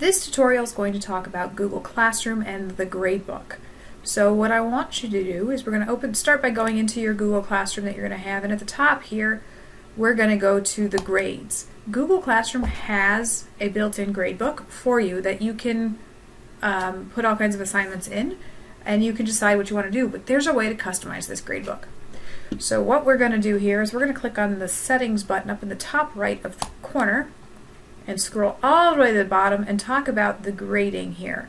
This tutorial is going to talk about Google Classroom and the Gradebook. So what I want you to do is we're going to start by going into your Google Classroom that you're going to have, and at the top here we're going to go to the grades. Google Classroom has a built-in gradebook for you that you can put all kinds of assignments in, and you can decide what you want to do, but there's a way to customize this gradebook. So what we're going to do here is we're going to click on the settings button up in the top right of the corner and scroll all the way to the bottom and talk about the grading here.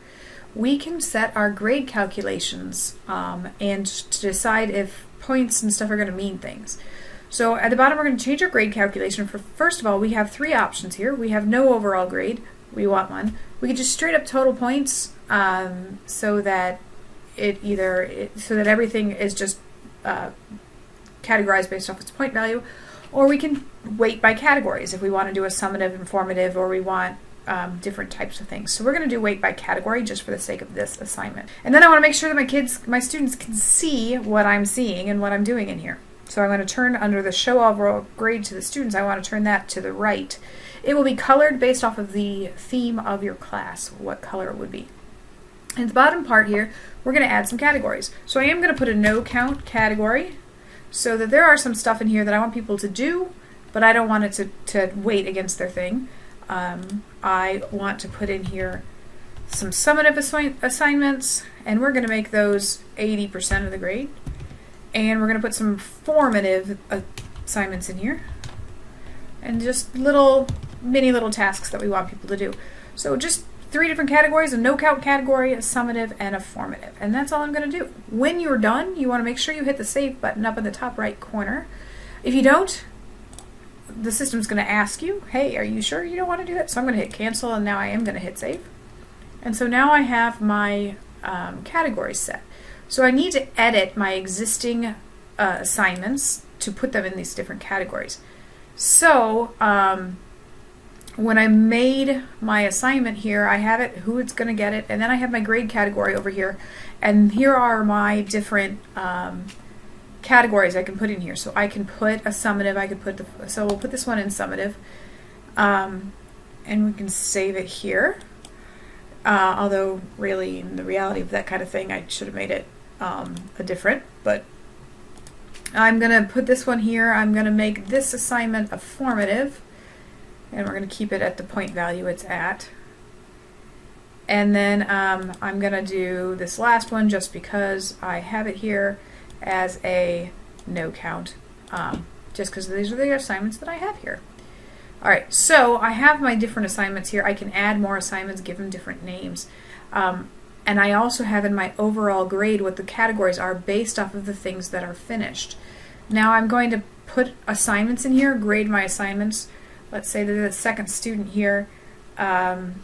We can set our grade calculations and to decide if points and stuff are going to mean things. So at the bottom we're going to change our grade calculation. First of all, we have three options here. We have no overall grade. We want one. We can just straight up total points so that everything is just categorized based off its point value, or we can weight by categories if we want to do a summative, informative, or we want different types of things. So we're going to do weight by category just for the sake of this assignment. And then I want to make sure that my students can see what I'm seeing and what I'm doing in here. So I'm going to turn under the show overall grade to the students, I want to turn that to the right. It will be colored based off of the theme of your class, what color it would be. In the bottom part here, we're going to add some categories. So I am going to put a no count category so that there are some stuff in here that I want people to do, but I don't want it to weight against their thing. I want to put in here some summative assignments, and we're going to make those 80% of the grade. And we're going to put some formative assignments in here, and just mini little tasks that we want people to do. So just three different categories: a no count category, a summative, and a formative. And that's all I'm going to do. When you're done, you want to make sure you hit the save button up in the top right corner. If you don't, the system's going to ask you, hey, are you sure you don't want to do that? So I'm going to hit cancel, and now I am going to hit save. And so now I have my categories set. So I need to edit my existing assignments to put them in these different categories. So when I made my assignment here, I have it, who it's going to get it, and then I have my grade category over here, and here are my different categories I can put in here. So I can put a summative, so we'll put this one in summative, and we can save it here. Although really in the reality of that kind of thing, I should have made it a different, but I'm going to put this one here. I'm going to make this assignment a formative, and we're going to keep it at the point value it's at. And then I'm going to do this last one just because I have it here as a no count, just because these are the assignments that I have here. Alright, so I have my different assignments here. I can add more assignments, give them different names. And I also have in my overall grade what the categories are based off of the things that are finished. Now I'm going to put assignments in here, grade my assignments. Let's say that the second student here didn't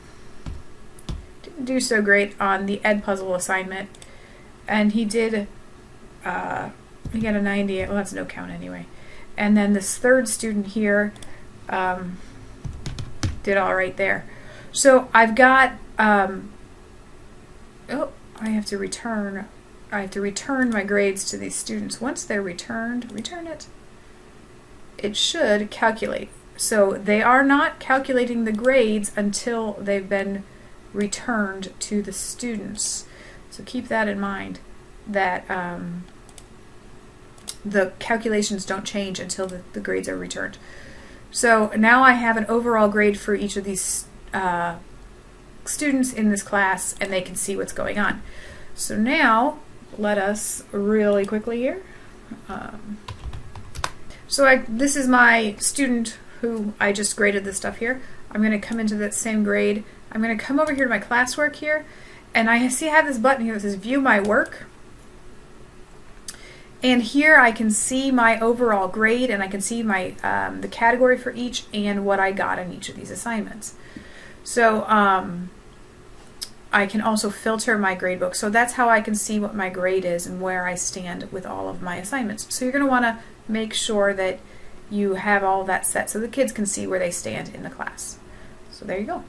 do so great on the Ed Puzzle assignment, and he got a 90. Well, that's no count anyway. And then this third student here did all right there. So I've got I have to return my grades to these students. Once they're returned, return it. It should calculate. So they are not calculating the grades until they've been returned to the students. So keep that in mind, that the calculations don't change until the grades are returned. So now I have an overall grade for each of these students in this class, and they can see what's going on. So now let us really quickly here. This is my student who I just graded this stuff here. I'm going to come into that same grade. I'm going to come over here to my classwork here, and I have this button here that says View My Work. And here I can see my overall grade, and I can see my the category for each and what I got in each of these assignments. So I can also filter my gradebook. So that's how I can see what my grade is and where I stand with all of my assignments. So you're going to want to make sure that you have all that set so the kids can see where they stand in the class. So there you go.